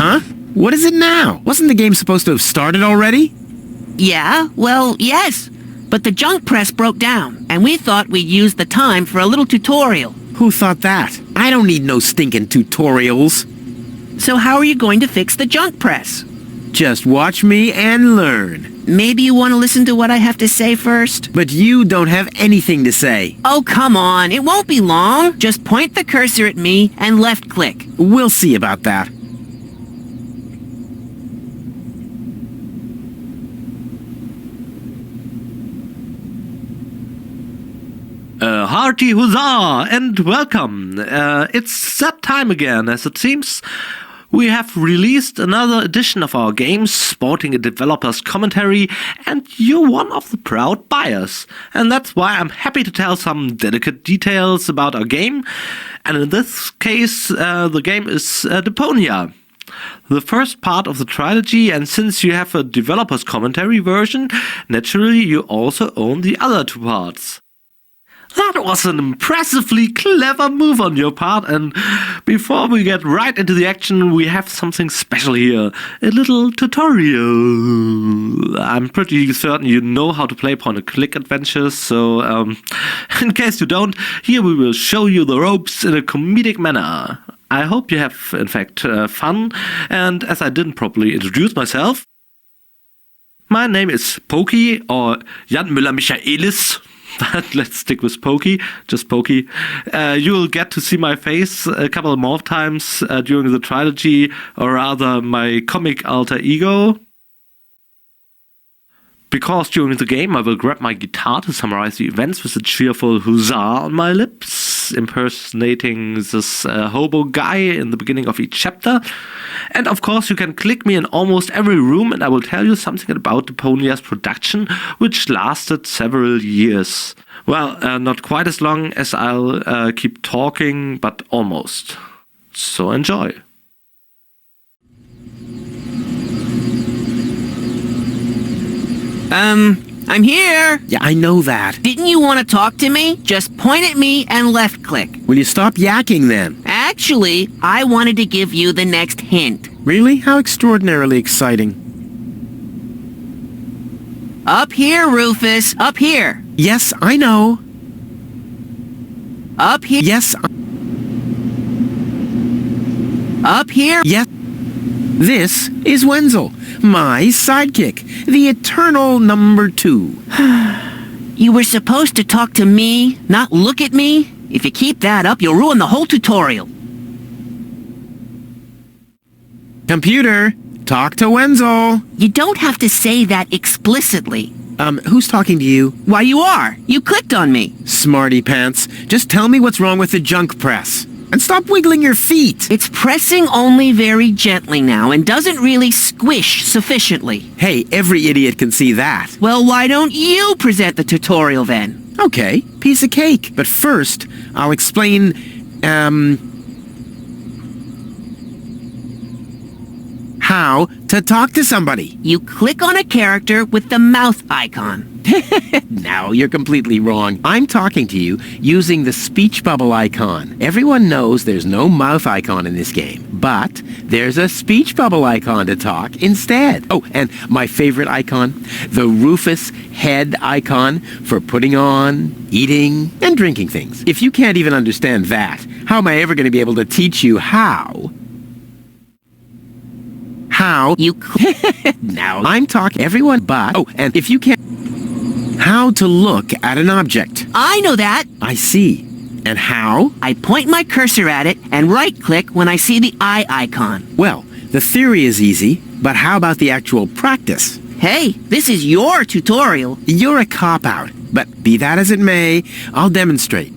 Huh? What is it now? Wasn't the game supposed to have started already? Yeah, well, yes. But the junk press broke down, and we thought we'd use the time for a little tutorial. Who thought that? I don't need no stinking tutorials. So how are you going to fix the junk press? Just watch me and learn. Maybe you want to listen to what I have to say first? But you don't have anything to say. Oh, come on. It won't be long. Just point the cursor at me and left-click. We'll see about that. Hearty huzzah and welcome! It's that time again, as it seems. We have released another edition of our game, sporting a developer's commentary, and you're one of the proud buyers. And that's why I'm happy to tell some delicate details about our game. And in this case, the game is Deponia, the first part of the trilogy, and since you have a developer's commentary version, naturally you also own the other two parts. That was an impressively clever move on your part, and before we get right into the action, we have something special here. A little tutorial. I'm pretty certain you know how to play point-and-click adventures, so in case you don't, here we will show you the ropes in a comedic manner. I hope you have, in fact, fun, and as I didn't properly introduce myself, my name is Pokey, or Jan Müller-Michaelis. But let's stick with Pokey, just Pokey. You'll get to see my face a couple more times during the trilogy, or rather my comic alter ego. Because during the game I will grab my guitar to summarize the events with a cheerful huzzah on my lips, impersonating this hobo guy in the beginning of each chapter. And of course you can click me in almost every room and I will tell you something about Deponia's production, which lasted several years. Well, not quite as long as I'll keep talking, but almost. So enjoy. I'm here. Yeah, I know that. Didn't you want to talk to me? Just point at me and left-click. Will you stop yakking then? Actually, I wanted to give you the next hint. Really? How extraordinarily exciting. Up here, Rufus. Up here. Yes, I know. Up here. Yes. Up here. Yes. This is Wenzel, my sidekick, the eternal number 2. You were supposed to talk to me, not look at me. If you keep that up, you'll ruin the whole tutorial. Computer, talk to Wenzel. You don't have to say that explicitly. Who's talking to you? Why, you are. You clicked on me. Smarty pants. Just tell me what's wrong with the junk press. And stop wiggling your feet. It's pressing only very gently now and doesn't really squish sufficiently. Hey, every idiot can see that. Well, why don't you present the tutorial then? Okay, piece of cake. But first, I'll explain, how to talk to somebody. You click on a character with the mouth icon. Now you're completely wrong. I'm talking to you using the speech bubble icon. Everyone knows there's no mouth icon in this game, but there's a speech bubble icon to talk instead. Oh, and my favorite icon, the Rufus head icon for putting on, eating, and drinking things. If you can't even understand that, how am I ever going to be able to teach you how? You now I'm talking everyone but and if you can't how to look at an object. I know that. I see. And how? I point my cursor at it and right-click when I see the eye icon. Well, the theory is easy, but how about the actual practice? Hey, this is your tutorial. You're a cop-out, but be that as it may, I'll demonstrate.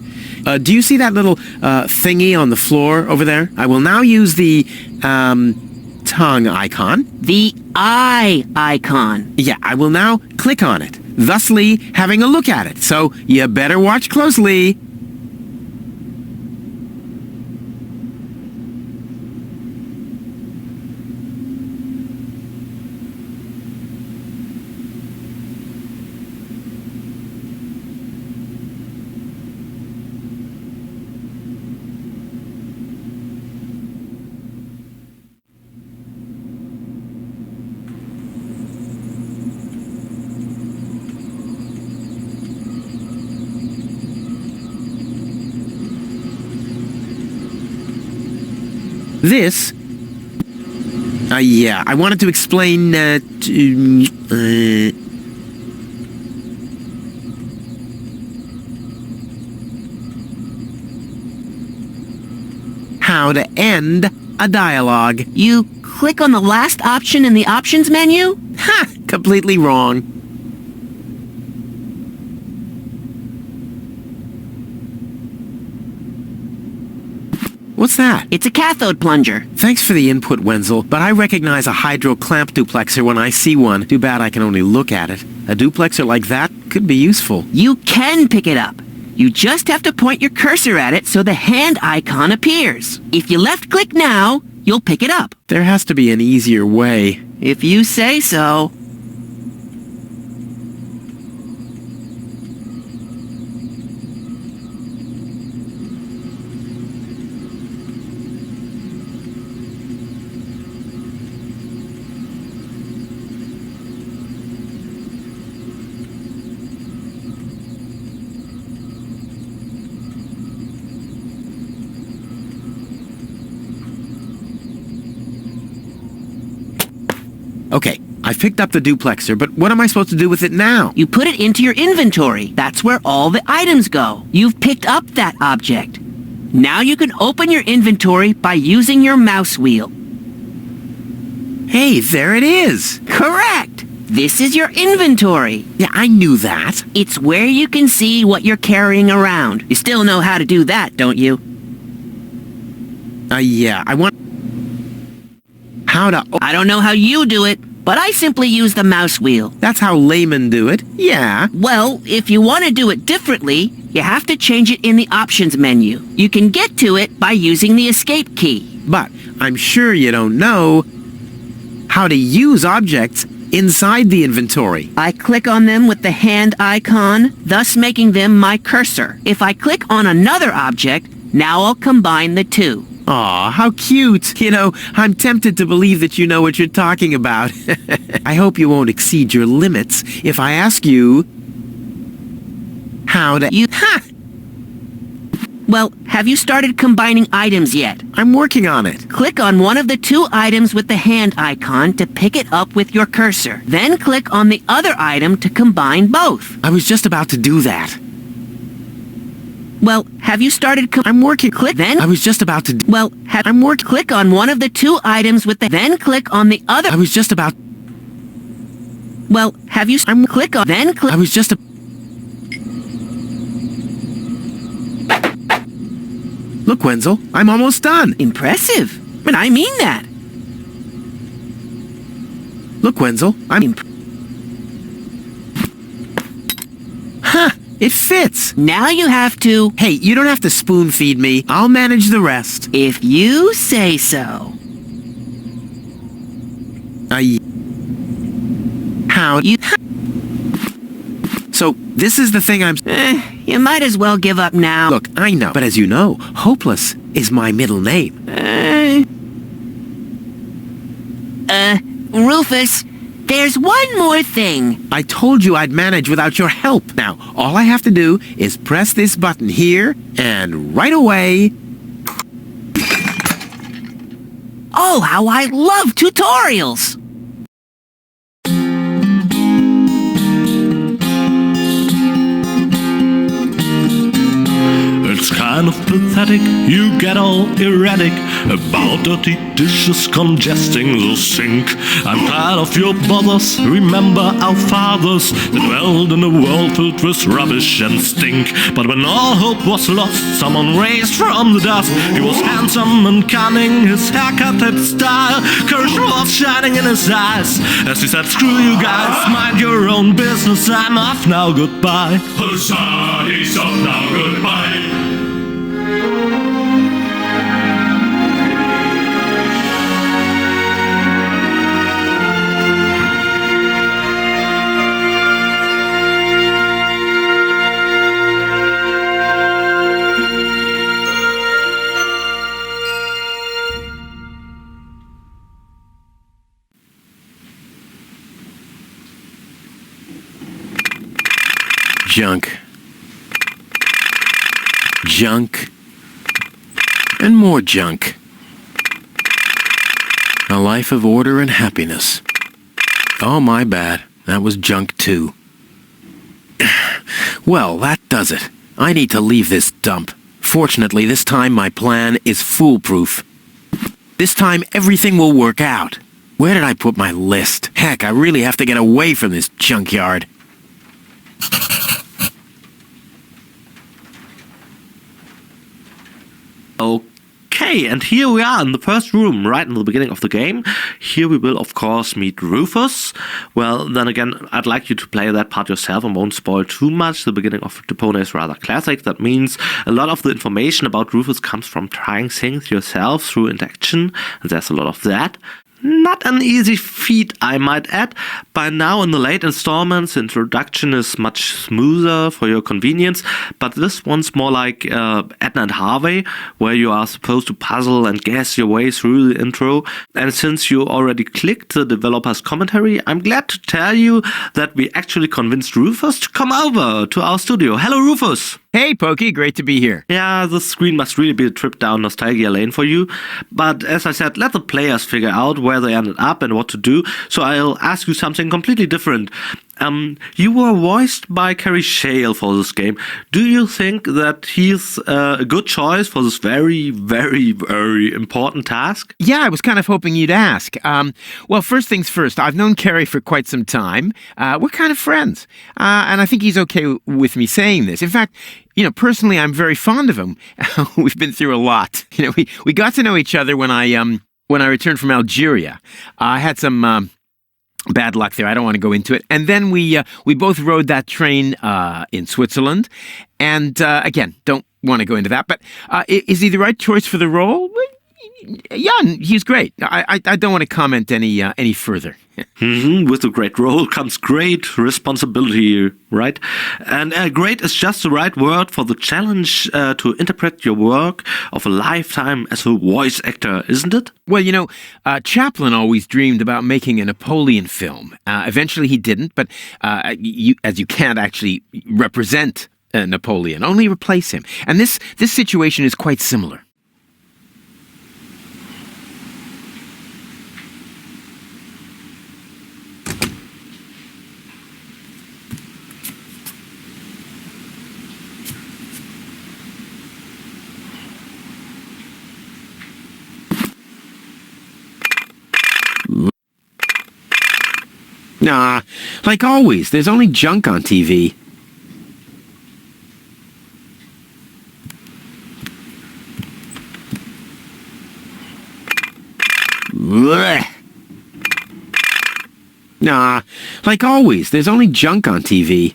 Do you see that little thingy on the floor over there? I will now use the tongue icon. The eye icon. Yeah, I will now click on it, thusly having a look at it. So you better watch closely. This? Yeah, I wanted to explain, how to end a dialogue. You click on the last option in the options menu? Ha! Completely wrong. What's that? It's a cathode plunger. Thanks for the input, Wenzel, but I recognize a hydro clamp duplexer when I see one. Too bad I can only look at it. A duplexer like that could be useful. You can pick it up. You just have to point your cursor at it so the hand icon appears. If you left-click now, you'll pick it up. There has to be an easier way. If you say so. Okay, I picked up the duplexer, but what am I supposed to do with it now? You put it into your inventory. That's where all the items go. You've picked up that object. Now you can open your inventory by using your mouse wheel. Hey, there it is! Correct! This is your inventory. Yeah, I knew that. It's where you can see what you're carrying around. You still know how to do that, don't you? Yeah, I want... How to... I don't know how you do it, but I simply use the mouse wheel. That's how laymen do it. Yeah. Well, if you want to do it differently, you have to change it in the options menu. You can get to it by using the escape key. But I'm sure you don't know how to use objects inside the inventory. I click on them with the hand icon, thus making them my cursor. If I click on another object, now I'll combine the two. Aw, how cute. You know, I'm tempted to believe that you know what you're talking about. I hope you won't exceed your limits if I ask you how to... Ha! Well, have you started combining items yet? I'm working on it. Click on one of the two items with the hand icon to pick it up with your cursor. Then click on the other item to combine both. I was just about to do that. Well, have you started I'm working. Click then. I was just about to... Well, I'm working. Click on one of the two items with the... Then click on the other... I was just about... Well, have you... Click on... Then click... I was just... Look, Wenzel, I'm almost done. Impressive. But I mean that. Look, Wenzel, I'm... Huh! It fits! Now you have to... Hey, you don't have to spoon feed me. I'll manage the rest. If you say so. How... You... So, this is the thing I'm... You might as well give up now. Look, I know, but as you know, Hopeless is my middle name. Rufus, there's one more thing. I told you I'd manage without your help. Now, all I have to do is press this button here, and right away... Oh, how I love tutorials! It's kind of pathetic, you get all erratic about dirty dishes congesting the sink. I'm tired of your bothers, remember our fathers that dwelled in a world filled with rubbish and stink. But when all hope was lost, someone raised from the dust. He was handsome and cunning, his haircut had style, courage was shining in his eyes as he said, screw you guys, mind your own business, I'm off now, goodbye. Huzzah, he's off now, goodbye. Junk. Junk. And more junk. A life of order and happiness. Oh, my bad. That was junk too. Well, that does it. I need to leave this dump. Fortunately, this time my plan is foolproof. This time everything will work out. Where did I put my list? Heck, I really have to get away from this junkyard. Okay, and here we are in the first room, right in the beginning of the game. Here we will, of course, meet Rufus. Well, then again, I'd like you to play that part yourself and won't spoil too much. The beginning of Deponia is rather classic. That means a lot of the information about Rufus comes from trying things yourself through interaction, and there's a lot of that. Not an easy feat, I might add. By now in the late installments, the introduction is much smoother for your convenience, but this one's more like Edna and Harvey, where you are supposed to puzzle and guess your way through the intro. And since you already clicked the developer's commentary, I'm glad to tell you that we actually convinced Rufus to come over to our studio. Hello, Rufus! Hey, Pokey, great to be here. Yeah, the screen must really be a trip down nostalgia lane for you. But as I said, let the players figure out where they ended up and what to do. So I'll ask you something completely different. You were voiced by Carrie Shale for this game. Do you think that he's a good choice for this very, very, very important task? Yeah, I was kind of hoping you'd ask. Well, first things first, I've known Carrie for quite some time. We're kind of friends. And I think he's okay with me saying this. In fact, personally, I'm very fond of him. We've been through a lot. We got to know each other when I returned from Algeria. I had some bad luck there. I don't want to go into it. And then we both rode that train in Switzerland. And again, don't want to go into that. But is he the right choice for the role? Yeah, he's great. I don't want to comment any further. With a great role comes great responsibility, right? And great is just the right word for the challenge to interpret your work of a lifetime as a voice actor, isn't it? Well, Chaplin always dreamed about making a Napoleon film. Eventually he didn't, but as you can't actually represent Napoleon, only replace him. And this situation is quite similar. Nah, like always, there's only junk on TV. Blech. Nah, like always, there's only junk on TV.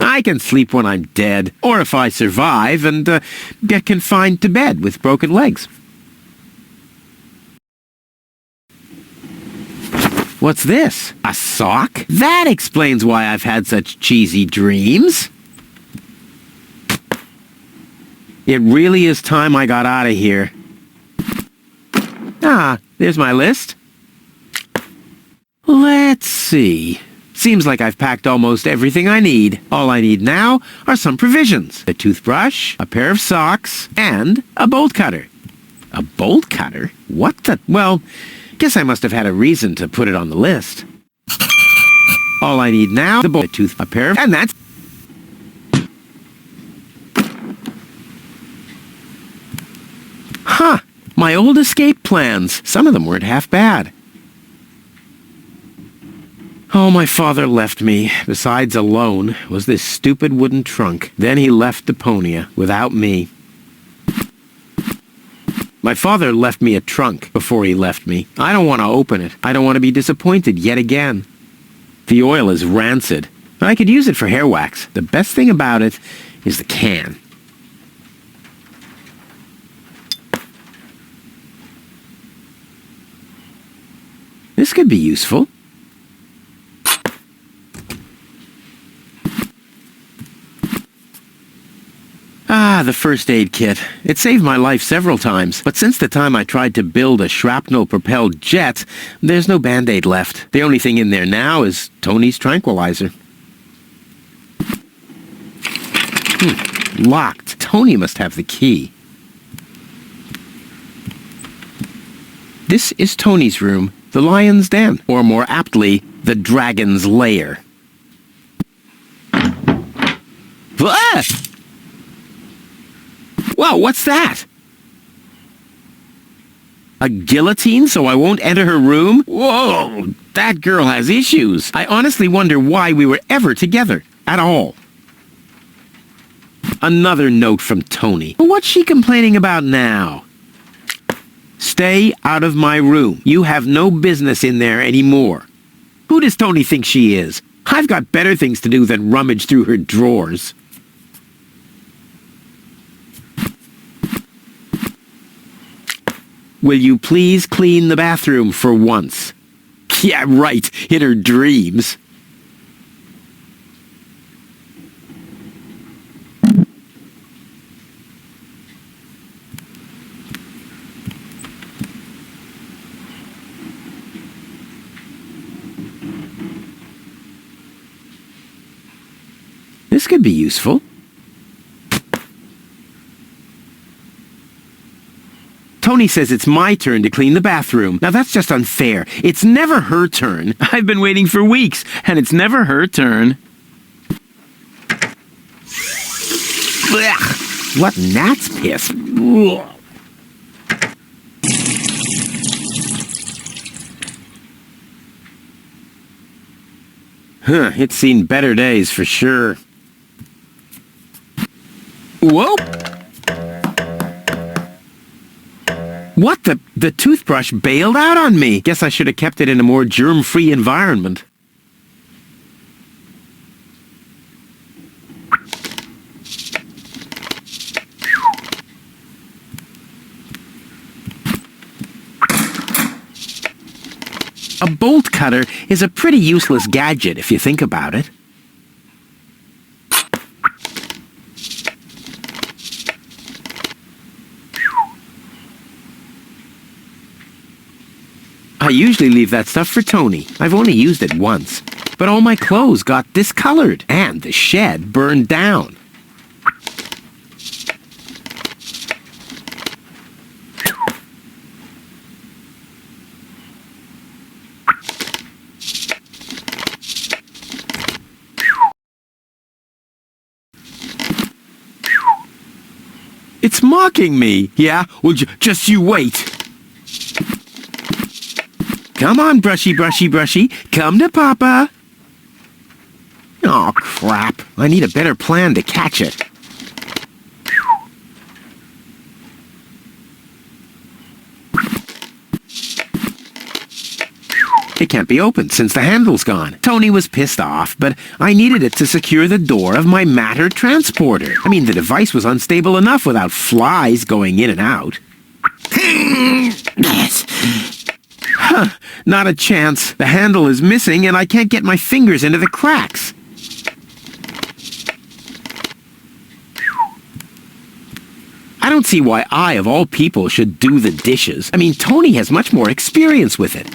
I can sleep when I'm dead, or if I survive and get confined to bed with broken legs. What's this? A sock? That explains why I've had such cheesy dreams. It really is time I got out of here. Ah, there's my list. Let's see. Seems like I've packed almost everything I need. All I need now are some provisions. A toothbrush, a pair of socks, and a bolt cutter. A bolt cutter? What the... Well, guess I must have had a reason to put it on the list. All I need now, the bolt, a pair of... And that's... Huh. My old escape plans. Some of them weren't half bad. Oh, my father left me. Besides alone was this stupid wooden trunk. Then he left Deponia without me. My father left me a trunk before he left me. I don't want to open it. I don't want to be disappointed yet again. The oil is rancid. I could use it for hair wax. The best thing about it is the can. This could be useful. Ah, The first aid kit. It saved my life several times, but since the time I tried to build a shrapnel-propelled jet, there's no Band-Aid left. The only thing in there now is Tony's tranquilizer. Locked. Tony must have the key. This is Tony's room, the lion's den, or more aptly, the dragon's lair. Ah! Whoa, what's that? A guillotine so I won't enter her room? Whoa, that girl has issues. I honestly wonder why we were ever together, at all. Another note from Tony. What's she complaining about now? Stay out of my room. You have no business in there anymore. Who does Tony think she is? I've got better things to do than rummage through her drawers. Will you please clean the bathroom for once? Yeah, right, in her dreams. This could be useful. Tony says it's my turn to clean the bathroom. Now that's just unfair. It's never her turn. I've been waiting for weeks, and it's never her turn. Blech. What gnat's piss? It's seen better days for sure. Whoa! What the toothbrush bailed out on me. Guess I should have kept it in a more germ-free environment. A bolt cutter is a pretty useless gadget if you think about it. I usually leave that stuff for Tony. I've only used it once. But all my clothes got discolored, and the shed burned down. It's mocking me. Yeah? Well, just you wait. Come on, brushy, brushy, brushy. Come to Papa. Oh, crap. I need a better plan to catch it. It can't be opened since the handle's gone. Tony was pissed off, but I needed it to secure the door of my matter transporter. I mean, the device was unstable enough without flies going in and out. Huh, not a chance. The handle is missing and I can't get my fingers into the cracks. I don't see why I, of all people, should do the dishes. I mean, Tony has much more experience with it.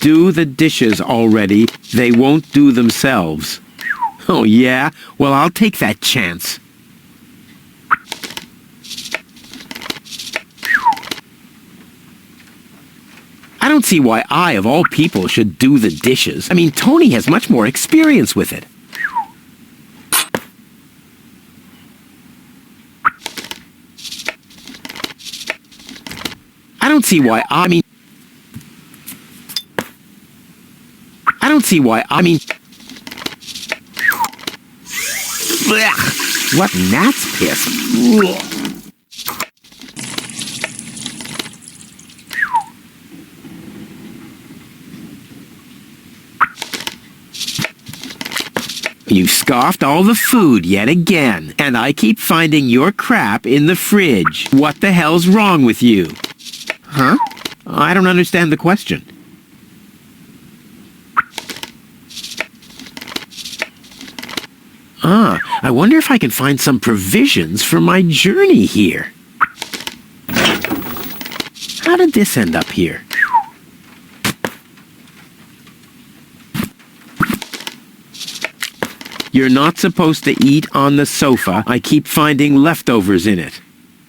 Do the dishes already. They won't do themselves. Oh, yeah? Well, I'll take that chance. I don't see why I, of all people, should do the dishes. I mean, Tony has much more experience with it. I don't see why I mean... I don't see why I mean... Blech. What gnat's piss? Ugh. You scoffed all the food yet again, and I keep finding your crap in the fridge. What the hell's wrong with you? Huh? I don't understand the question. I wonder if I can find some provisions for my journey here. How did this end up here? You're not supposed to eat on the sofa. I keep finding leftovers in it.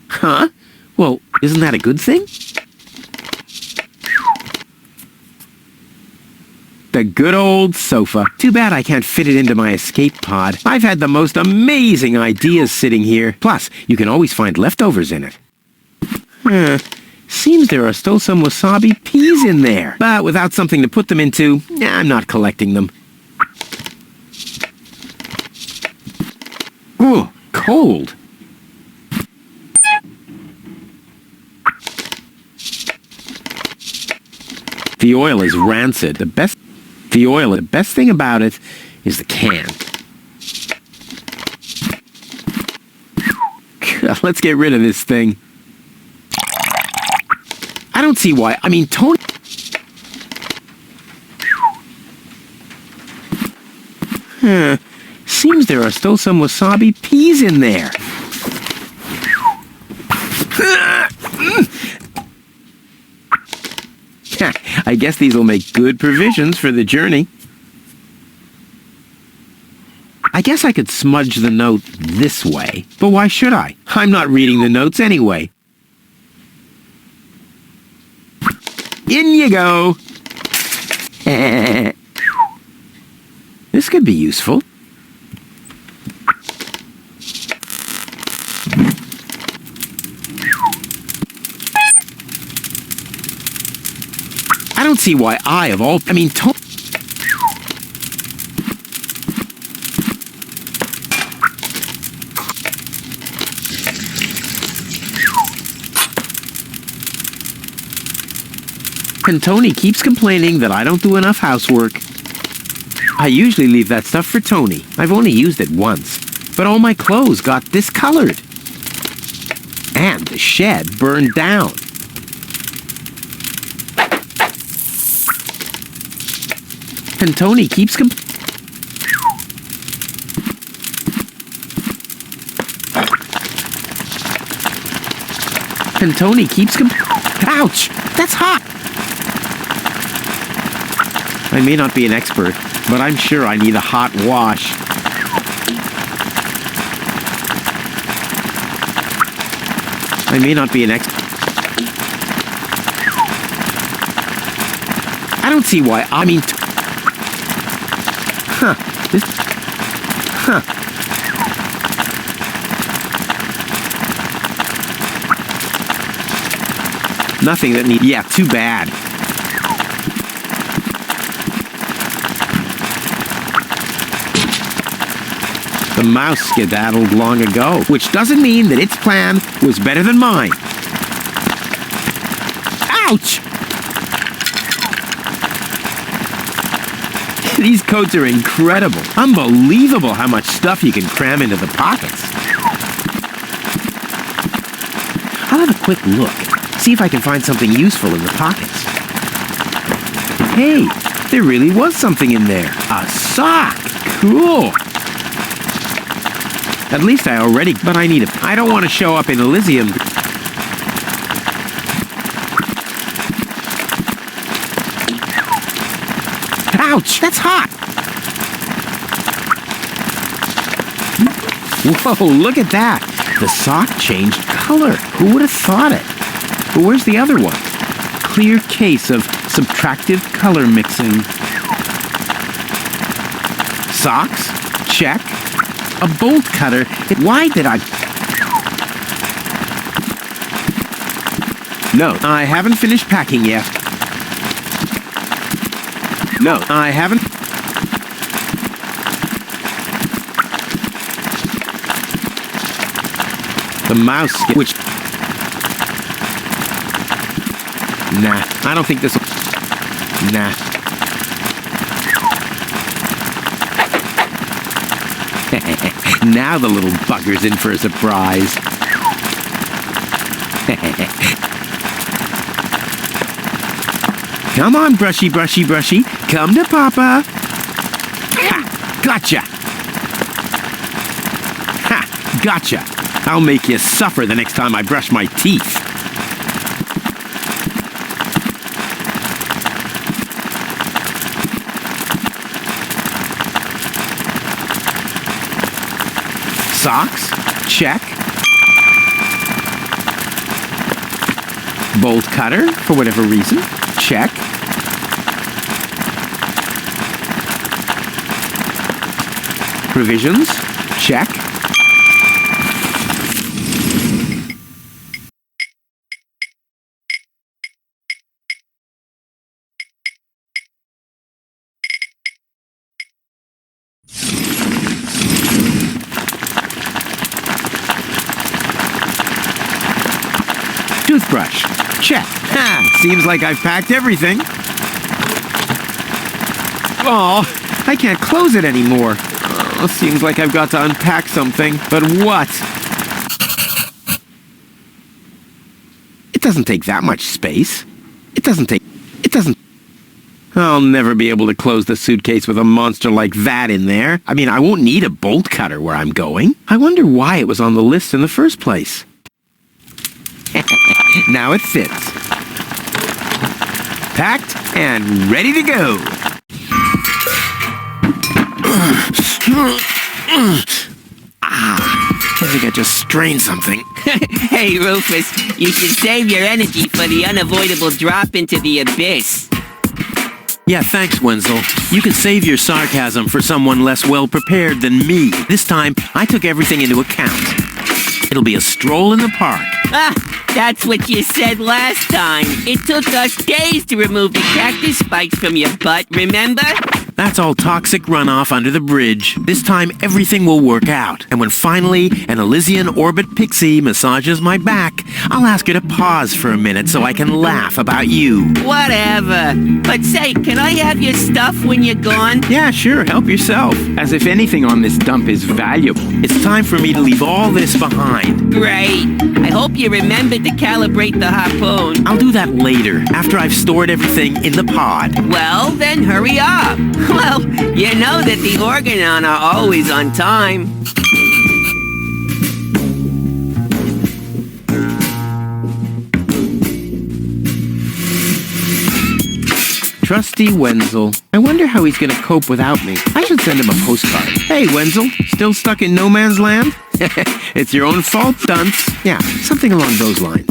Huh? Well, isn't that a good thing? The good old sofa. Too bad I can't fit it into my escape pod. I've had the most amazing ideas sitting here. Plus, you can always find leftovers in it. Seems there are still some wasabi peas in there. But without something to put them into, I'm not collecting them. Ooh, cold. The oil is rancid. The best thing about it is the can. Let's get rid of this thing. I don't see why. I mean, Tony... Seems there are still some wasabi peas in there. I guess these will make good provisions for the journey. I guess I could smudge the note this way, but why should I? I'm not reading the notes anyway. In you go! This could be useful. I don't see why And Tony keeps complaining that I don't do enough housework. I usually leave that stuff for Tony. I've only used it once. But all my clothes got discolored. And the shed burned down. And Tony keeps Ouch! That's hot! I may not be an expert, but I'm sure I need a hot wash. I may not be an expert. I don't see why. Nothing that needs... Yeah, too bad. The mouse skedaddled long ago, which doesn't mean that its plan was better than mine. Ouch! These coats are incredible. Unbelievable how much stuff you can cram into the pockets. I'll have a quick look. See if I can find something useful in the pockets. Hey, there really was something in there. A sock. Cool. At least I already... But I need I don't want to show up in Elysium. Ouch! That's hot! Whoa, look at that! The sock changed color. Who would have thought it? But where's the other one? Clear case of subtractive color mixing. Socks? Check. A bolt cutter. Why did I... No, I haven't finished packing yet. No, I haven't... The mouse... Which... Nah, I don't think this will... Nah. Now the little bugger's in for a surprise. Come on, brushy, brushy, brushy. Come to Papa. Ha! Gotcha! Gotcha. I'll make you suffer the next time I brush my teeth. Socks? Check. Bolt cutter, for whatever reason. Check. Provisions? Check. Toothbrush. Check. Ha! Seems like I've packed everything. Oh, I can't close it anymore. Oh, seems like I've got to unpack something. But what? It doesn't take that much space. It doesn't. I'll never be able to close the suitcase with a monster like that in there. I mean, I won't need a bolt cutter where I'm going. I wonder why it was on the list in the first place. Now it fits. Packed and ready to go. I think I just strained something. Hey, Rufus, you should save your energy for the unavoidable drop into the abyss. Yeah, thanks, Wenzel. You can save your sarcasm for someone less well-prepared than me. This time, I took everything into account. It'll be a stroll in the park. Ah, that's what you said last time. It took us days to remove the cactus spikes from your butt, remember? That's all toxic runoff under the bridge. This time, everything will work out. And when finally an Elysian orbit pixie massages my back, I'll ask her to pause for a minute so I can laugh about you. Whatever. But say, can I have your stuff when you're gone? Yeah, sure. Help yourself. As if anything on this dump is valuable. It's time for me to leave all this behind. Great. I hope you remembered to calibrate the harpoon. I'll do that later, after I've stored everything in the pod. Well, then hurry up. Well, you know that the Organon are always on time. Trusty Wenzel. I wonder how he's gonna cope without me. I should send him a postcard. Hey, Wenzel, still stuck in no man's land? It's your own fault, dunce. Yeah, something along those lines.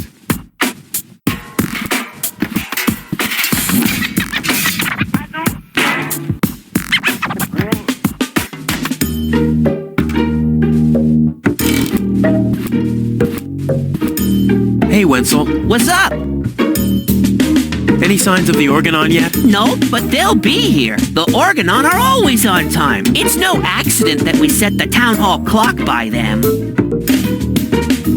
Hey, Wenzel. What's up? Any signs of the Organon yet? No, but they'll be here. The Organon are always on time. It's no accident that we set the town hall clock by them.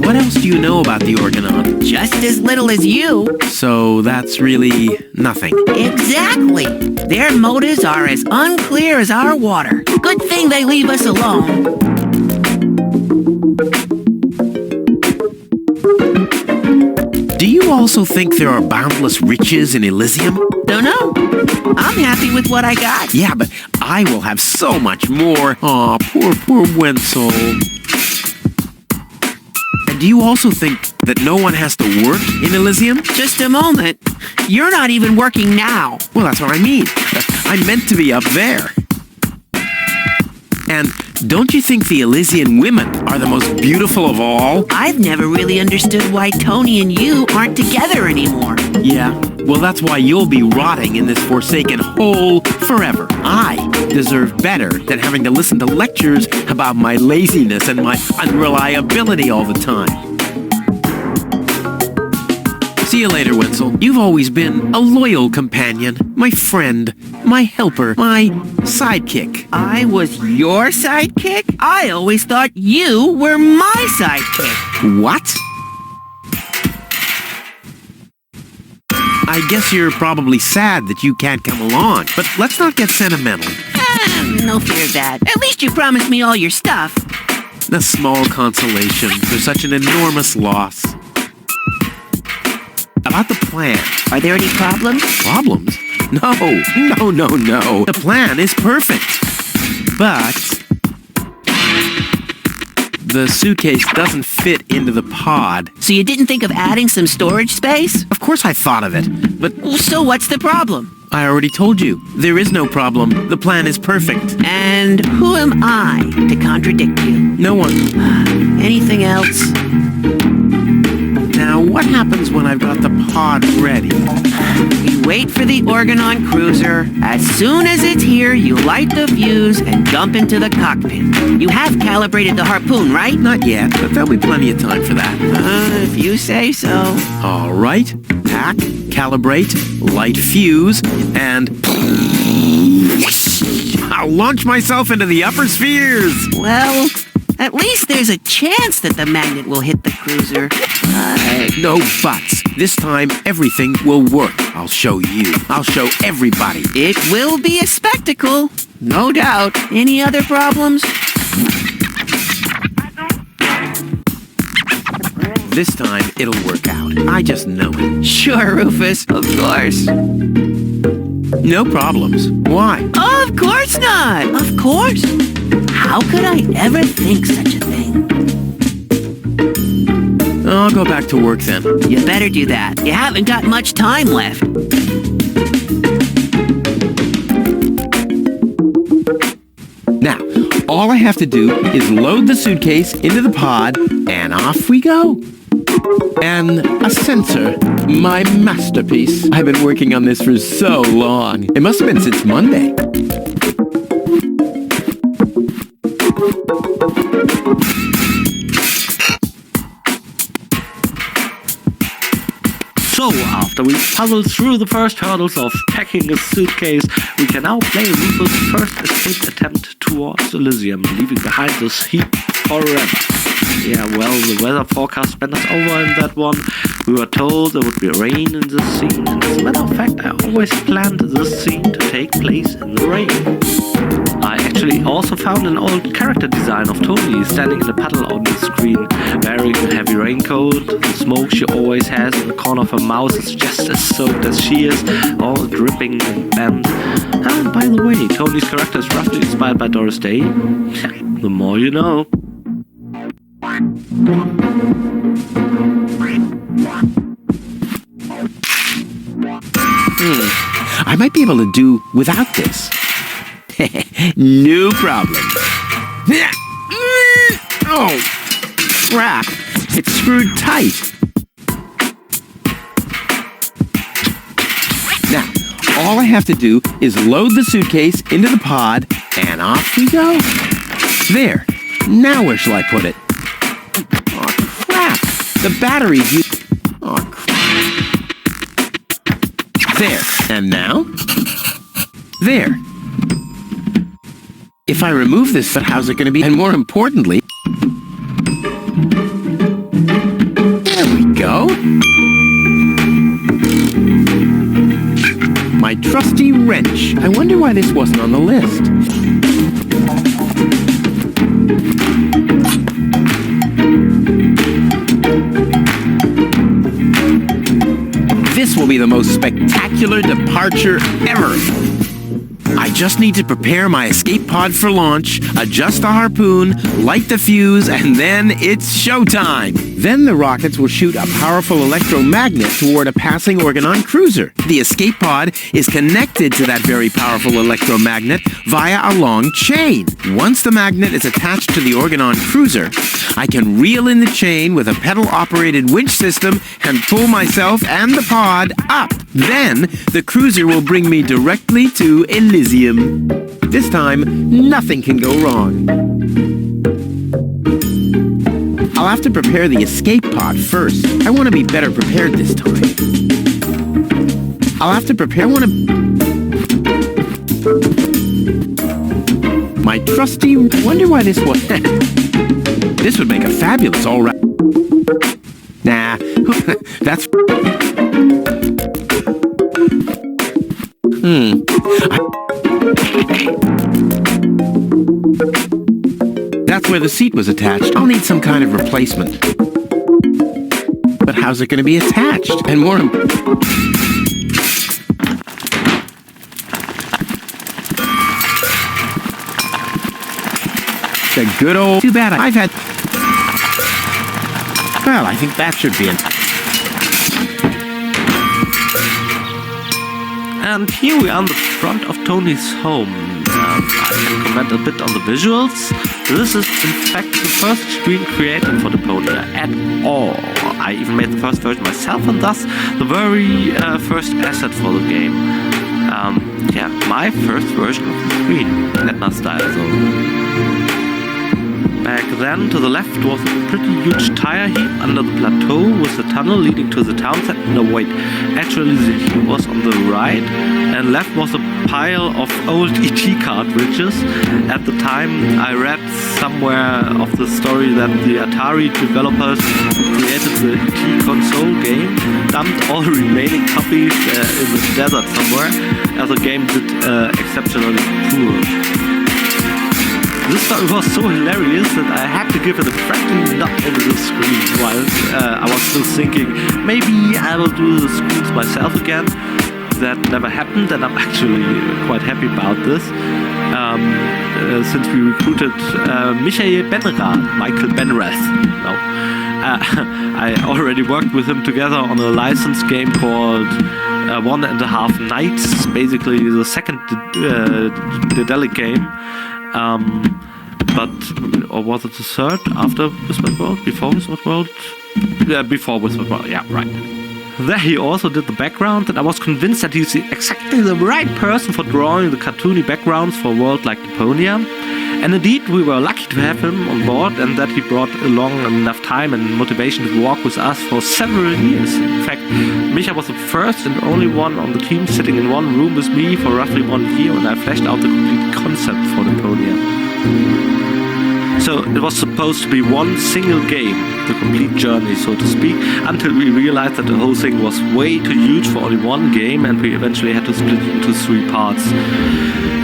What else do you know about the Organon? Just as little as you. So that's really nothing. Exactly. Their motives are as unclear as our water. Good thing they leave us alone. Do you also think there are boundless riches in Elysium? Don't know. I'm happy with what I got. Yeah, but I will have so much more. Aw, poor Wenzel. And do you also think that no one has to work in Elysium? Just a moment. You're not even working now. Well, that's what I mean. I'm meant to be up there. And don't you think the Elysian women are the most beautiful of all? I've never really understood why Tony and you aren't together anymore. Yeah, well, that's why you'll be rotting in this forsaken hole forever. I deserve better than having to listen to lectures about my laziness and my unreliability all the time. See you later, Wenzel. You've always been a loyal companion, my friend, my helper, my sidekick. I was your sidekick? I always thought you were my sidekick. What? I guess you're probably sad that you can't come along, but let's not get sentimental. No fear of that. At least you promised me all your stuff. A small consolation for such an enormous loss. About the plan. Are there any problems? Problems? No. The plan is perfect. But The suitcase doesn't fit into the pod. So you didn't think of adding some storage space? Of course I thought of it, but So what's the problem? I already told you. There is no problem. The plan is perfect. And who am I to contradict you? No one. Anything else? Now, what happens when I've got the pod ready? You wait for the Organon cruiser. As soon as it's here, you light the fuse and jump into the cockpit. You have calibrated the harpoon, right? Not yet, but there'll be plenty of time for that. If you say so. All right. Pack, calibrate, light fuse, and I'll launch myself into the upper spheres. Well, at least there's a chance that the magnet will hit the cruiser. No buts. This time, everything will work. I'll show you. I'll show everybody. It will be a spectacle. No doubt. Any other problems? This time, it'll work out. I just know it. Sure, Rufus. Of course. No problems. Why? Of course not. Of course. How could I ever think such a thing? I'll go back to work then. You better do that. You haven't got much time left. Now, all I have to do is load the suitcase into the pod, and off we go. And a sensor, my masterpiece. I've been working on this for so long. It must have been since Monday. So, after we puzzled through the first hurdles of packing a suitcase, we can now play Rufus' first escape attempt towards Elysium, leaving behind this heap forever. Yeah, well, the weather forecast bent us over in that one. We were told there would be rain in this scene, and as a matter of fact, I always planned this scene to take place in the rain. I actually also found an old character design of Tony standing in a puddle on the screen, wearing a heavy raincoat. The smoke she always has in the corner of her mouth is just as soaked as she is, all dripping and bent. And by the way, Tony's character is roughly inspired by Doris Day. The more you know. I might be able to do without this. No problem. Oh, crap. It's screwed tight. Now, all I have to do is load the suitcase into the pod, and off we go. There. Now where shall I put it? Oh, crap. The batteries you... Oh, crap. There. And now? There. If I remove this, how's it going to be? And more importantly... There we go. My trusty wrench. I wonder why this wasn't on the list. This will be the most spectacular departure ever. I just need to prepare my escape pod for launch, adjust the harpoon, light the fuse, and then it's showtime. Then the rockets will shoot a powerful electromagnet toward a passing Organon cruiser. The escape pod is connected to that very powerful electromagnet via a long chain. Once the magnet is attached to the Organon cruiser, I can reel in the chain with a pedal-operated winch system and pull myself and the pod up. Then, the cruiser will bring me directly to Elysium. This time, nothing can go wrong. I'll have to prepare the escape pod first. I want to be better prepared this time. I'll have to prepare one of... My trusty... I wonder why this was... This would make a fabulous all-round... Nah, that's... That's where the seat was attached. I'll need some kind of replacement. But how's it going to be attached? And more... The good old... Too bad I've had... Well, I think that should be enough. And here we are on the front of Tony's home. I can comment a bit on the visuals. This is in fact the first screen created for Deponia at all. I even made the first version myself, and thus the very first asset for the game. Yeah, my first version of the screen, Etna style though. Back then, to the left was a pretty huge tire heap under the plateau with the tunnel leading to the town center. No, wait, actually the heap was on the right, and left was a pile of old ET cartridges. At the time, I read somewhere of the story that the Atari developers who created the ET console game dumped all remaining copies in the desert somewhere, as the game did exceptionally poor. This story was so hilarious that I had to give it a friendly nod over the screen while I was still thinking maybe I will do the screens myself again. That never happened, and I'm actually quite happy about this. Since we recruited Michael Benrath. No. I already worked with him together on a licensed game called 1.5 Nights, basically the second Dedelic game. Or was it the third after Wizard World? Before Wizard World? Yeah, before Wizard World, yeah, right. There he also did the background, and I was convinced that he's exactly the right person for drawing the cartoony backgrounds for a world like Deponia. And indeed, we were lucky to have him on board, and that he brought along enough time and motivation to work with us for several years. In fact, Micha was the first and only one on the team sitting in one room with me for roughly 1 year when I fleshed out the complete concept for Deponia. So it was supposed to be one single game, the complete journey, so to speak, until we realized that the whole thing was way too huge for only one game, and we eventually had to split it into 3 parts.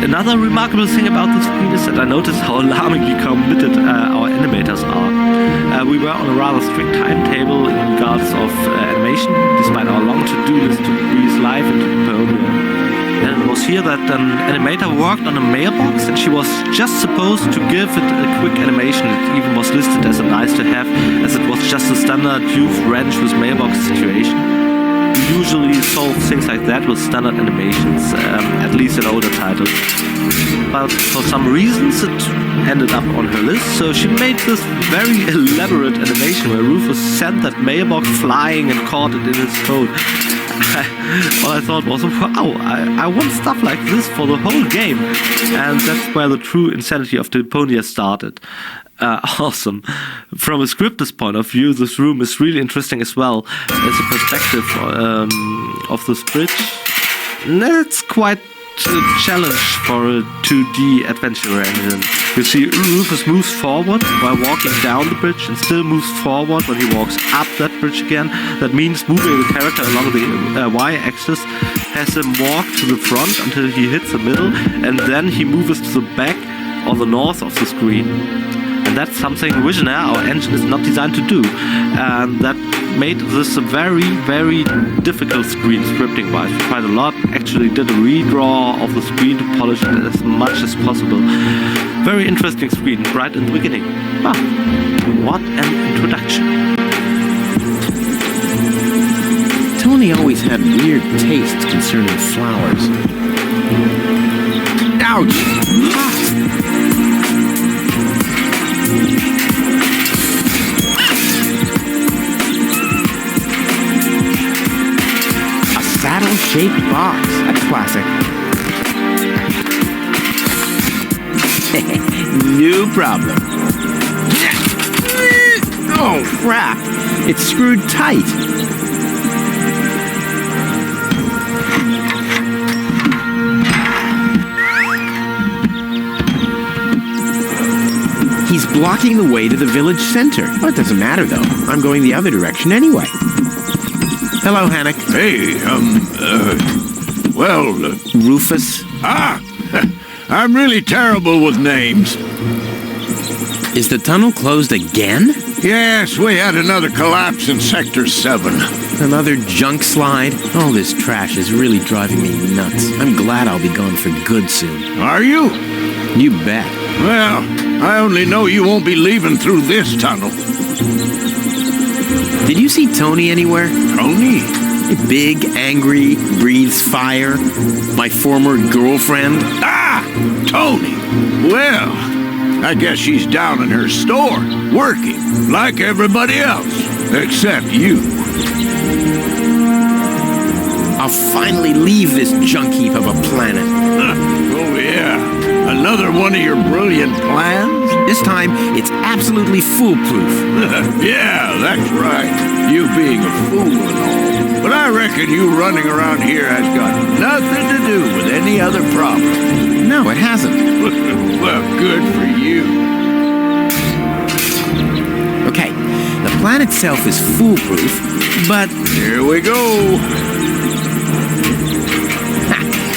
Another remarkable thing about this screen is that I noticed how alarmingly committed our animators are. We were on a rather strict timetable in regards of animation, despite our long to-do list to breathe life into Deponia. And it was here that an animator worked on a mailbox, and she was just supposed to give it a quick animation. It even was listed as a nice to have, as it was just a standard youth wrench with mailbox situation. We usually solve things like that with standard animations, at least in older titles. But for some reasons it ended up on her list, so she made this very elaborate animation where Rufus sent that mailbox flying and caught it in his coat. All I thought was, wow, I want stuff like this for the whole game. And that's where the true insanity of Deponia started. Awesome. From a scripter's point of view, this room is really interesting as well as a perspective of this bridge. It's quite a challenge for a 2D adventure engine. You see, Rufus moves forward while walking down the bridge and still moves forward when he walks up that bridge again. That means moving the character along the y-axis has him walk to the front until he hits the middle, and then he moves to the back or the north of the screen. And that's something Visionaire, our engine, is not designed to do. And that made this a very, very difficult screen scripting-wise. We tried a lot, actually did a redraw of the screen to polish it as much as possible. Very interesting screen right in the beginning. Wow, what an introduction. Tony always had weird tastes concerning flowers. Ouch! Hot! Saddle-shaped box. A classic. No problem. Oh, crap. It's screwed tight. He's blocking the way to the village center. Well, it doesn't matter, though. I'm going the other direction anyway. Hello, Hannock. Hey, Rufus. I'm really terrible with names. Is the tunnel closed again? Yes, we had another collapse in Sector 7. Another junk slide? All this trash is really driving me nuts. I'm glad I'll be gone for good soon. Are you? You bet. Well, I only know you won't be leaving through this tunnel. Did you see Tony anywhere? Tony? Big, angry, breathes fire. My former girlfriend. Ah! Tony! Well, I guess she's down in her store, working, like everybody else, except you. I'll finally leave this junk heap of a planet. Oh, yeah. Another one of your brilliant plans? This time, it's absolutely foolproof. Yeah, that's right. You being a fool and all. But I reckon you running around here has got nothing to do with any other problem. No, it hasn't. Well, good for you. Okay, the plan itself is foolproof, but Here we go.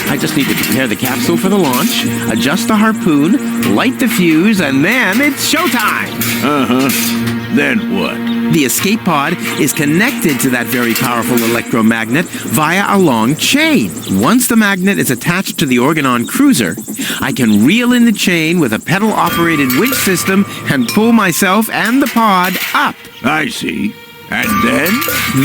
I just need to prepare the capsule for the launch, adjust the harpoon, light the fuse, and then it's showtime! Uh-huh. Then what? The escape pod is connected to that very powerful electromagnet via a long chain. Once the magnet is attached to the Organon cruiser, I can reel in the chain with a pedal-operated winch system and pull myself and the pod up. I see. And then?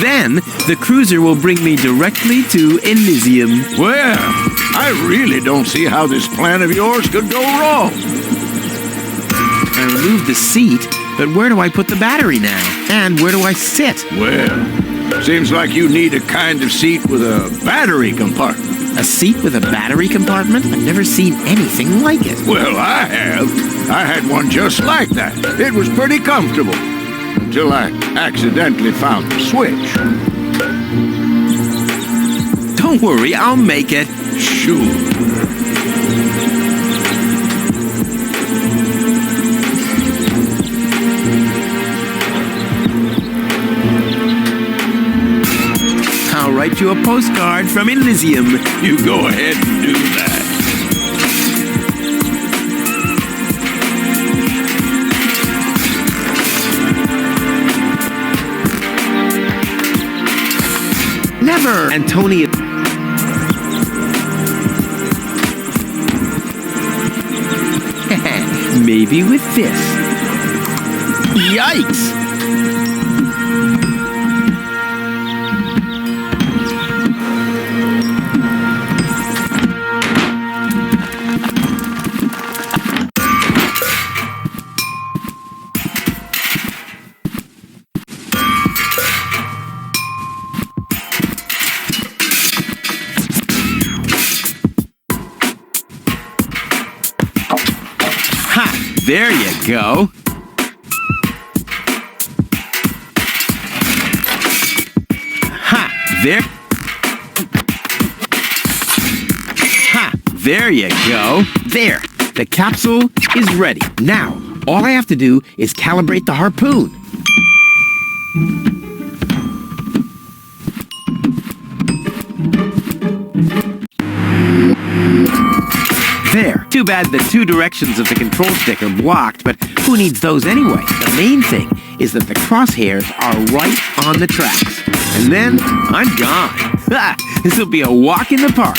Then, the cruiser will bring me directly to Elysium. Well, I really don't see how this plan of yours could go wrong. I removed the seat, but where do I put the battery now? And where do I sit? Well, seems like you need a kind of seat with a battery compartment. A seat with a battery compartment? I've never seen anything like it. Well, I have. I had one just like that. It was pretty comfortable. Until I accidentally found the switch. Don't worry, I'll make it. Sure. I'll write you a postcard from Elysium. You go ahead and do that. Never! Antonia. Maybe with this. Yikes! There you go. Ha! There. Ha! There you go. There. The capsule is ready. Now, all I have to do is calibrate the harpoon. There. Too bad the two directions of the control stick are blocked, but who needs those anyway? The main thing is that the crosshairs are right on the tracks. And then I'm gone. Ha! This will be a walk in the park.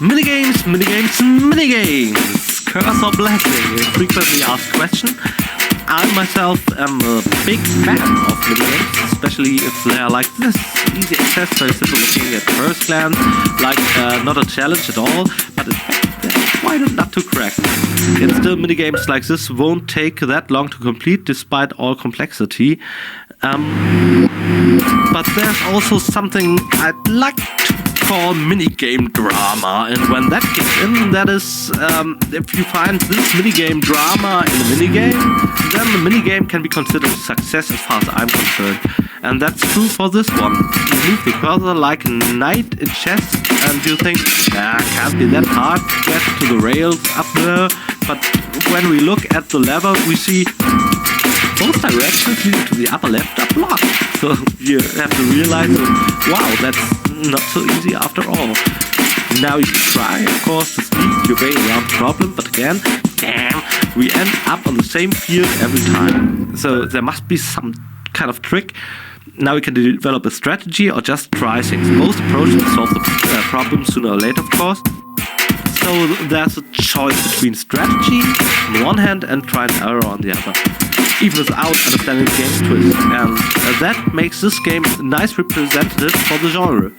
Minigames, minigames, minigames. Curse or blessing? A frequently asked question. I myself am a big fan of minigames, especially if they are like this. Easy access, very simple looking at first glance, like not a challenge at all, but in fact they're quite not too crack. Yet still minigames like this won't take that long to complete despite all complexity. But there's also something I'd like to call minigame drama, and when that kicks in, that is, if you find this minigame drama in a minigame, then the minigame can be considered a success as far as I'm concerned. And that's true for this one. You move the cursor like a knight in chess, and you think, can't be that hard to get to the rails up there, but when we look at the lever, we see both directions leading to the upper left are blocked. So you have to realize that, wow, that's not so easy after all. Now you can try, of course, to sneak your way around the problem, but again, damn, we end up on the same field every time. So there must be some kind of trick. Now we can develop a strategy or just try things. Most approaches solve the problem sooner or later, of course. So there's a choice between strategy on the one hand and try and error on the other, even without understanding the game's twist. And that makes this game a nice representative for the genre.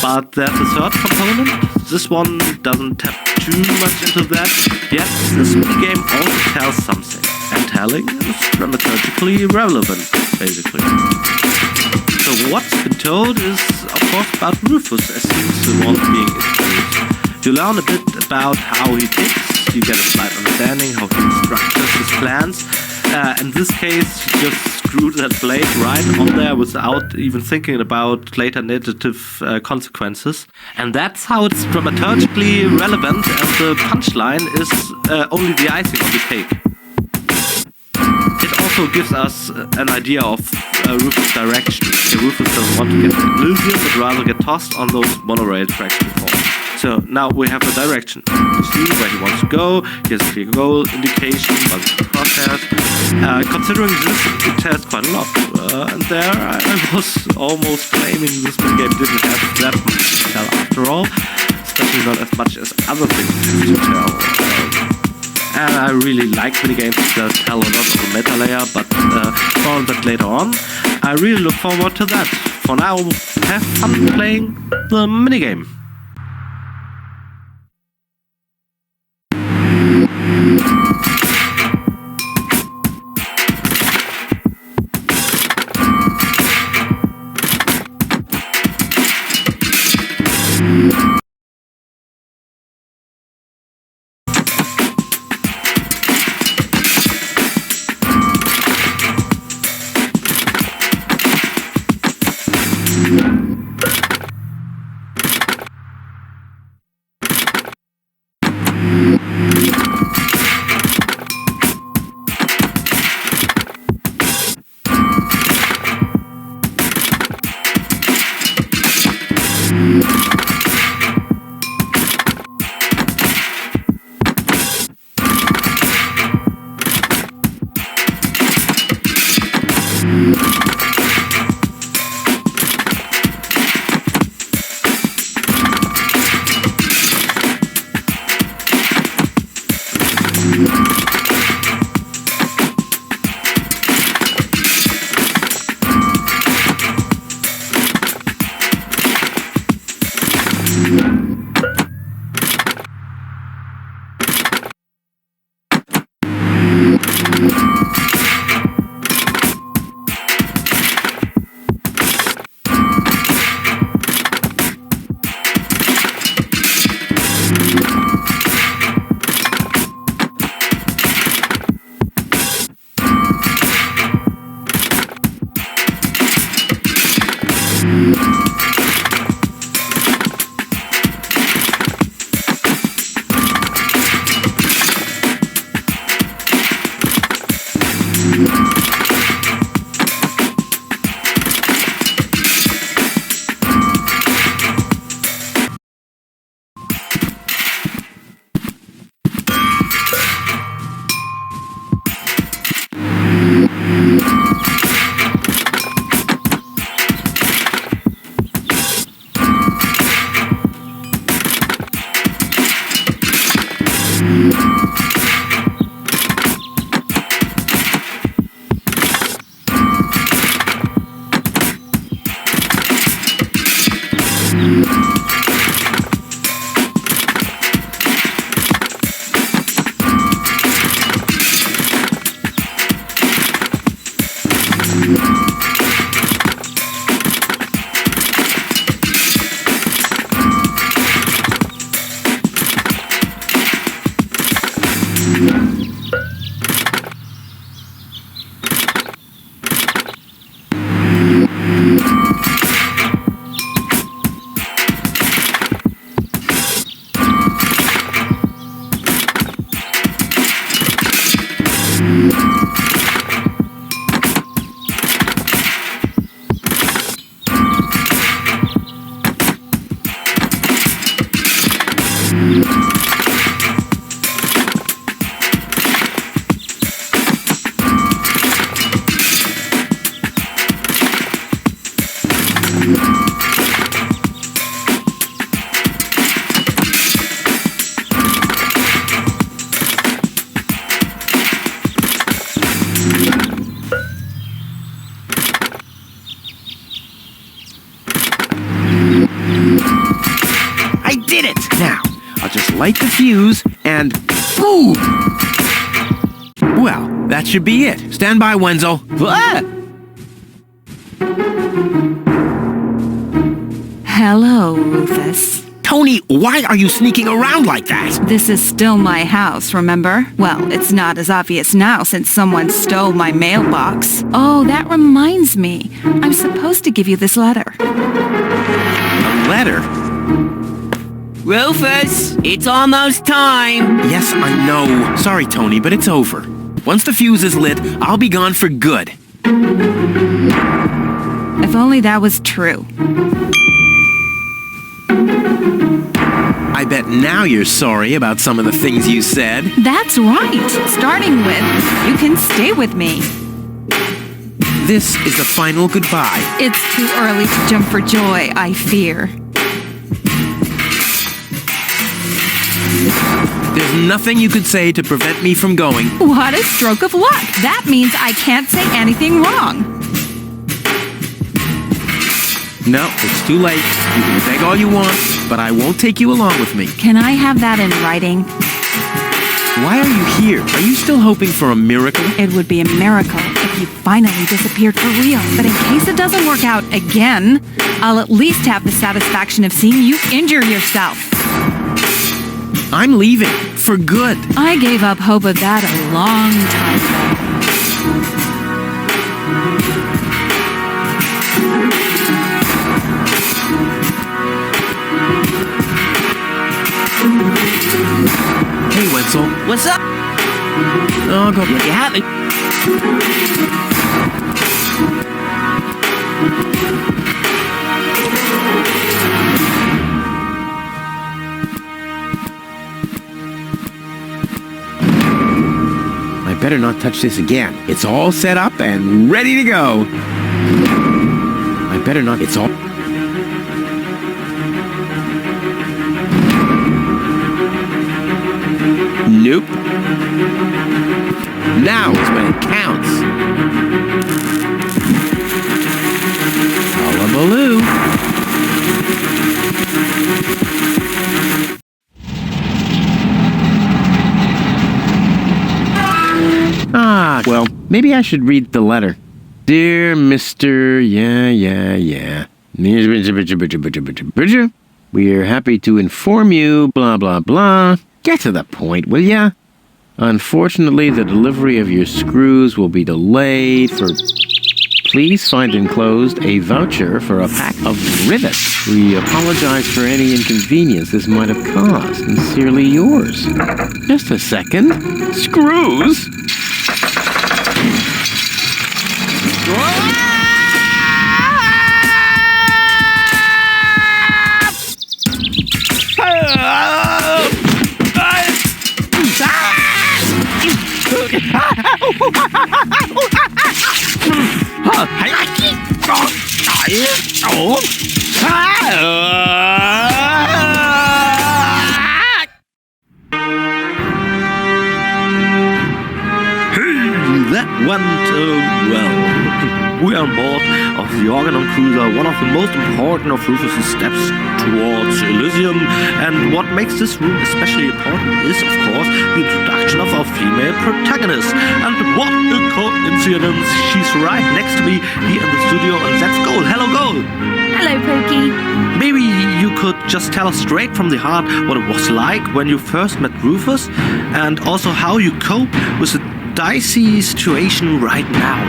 But there's a third component. This one doesn't tap too much into that, yet this game also tells something. And telling is dramaturgically relevant, basically. So what's been told is, of course, about Rufus, as he's the one being introduced. You learn a bit about how he thinks, you get a slight understanding how he structures his plans. In this case, he just screwed that blade right on there without even thinking about later negative consequences. And that's how it's dramaturgically relevant, and the punchline is only the icing on the cake. It also gives us an idea of Rufus' direction. Rufus doesn't want to get Elysium, but rather get tossed on those monorail tracks before. So now we have a direction. You see where he wants to go, he has a clear goal indication by the crosshairs. Considering this, it tells quite a lot. And there I was almost claiming this game didn't have that much to tell after all, especially not as much as other things have to tell. And I really like minigames that tell a lot of the meta layer, but more on that later on. I really look forward to that. For now, have fun playing the minigame. light the fuse, and boom! Well, that should be it. Stand by, Wenzel. Hello, Rufus. Tony, why are you sneaking around like that? This is still my house, remember? Well, it's not as obvious now since someone stole my mailbox. Oh, that reminds me. I'm supposed to give you this letter. A letter? Rufus, it's almost time. Yes, I know. Sorry, Tony, but it's over. Once the fuse is lit, I'll be gone for good. If only that was true. I bet now you're sorry about some of the things you said. That's right. Starting with, you can stay with me. This is the final goodbye. It's too early to jump for joy, I fear. There's nothing you could say to prevent me from going. What a stroke of luck. That means I can't say anything wrong. No, it's too late. You can beg all you want, but I won't take you along with me. Can I have that in writing? Why are you here? Are you still hoping for a miracle? It would be a miracle if you finally disappeared for real. But in case it doesn't work out again, I'll at least have the satisfaction of seeing you injure yourself. I'm leaving. For good. I gave up hope of that a long time ago. Hey, Wenzel. What's up? Oh, go. You haven't. I better not touch this again. It's all set up and ready to go. I better not. It's all... Nope. Now is when it counts. Hullabaloo. Ah, well, maybe I should read the letter. Dear Mr. Yeah. We're happy to inform you, blah, blah, blah. Get to the point, will ya? Unfortunately, the delivery of your screws will be delayed for... Please find enclosed a voucher for a pack of rivets. We apologize for any inconvenience this might have caused. Sincerely yours. Just a second. Screws? That went well. We are on board of the Organon Cruiser, one of the most important of Rufus' steps towards Elysium. And what makes this room especially important is, of course, the introduction of our female protagonist. And what a coincidence! She's right next to me here in the studio, and that's Goal. Hello, Goal! Hello, Pokey. Maybe you could just tell us straight from the heart what it was like when you first met Rufus, and also how you cope with the dicey situation right now.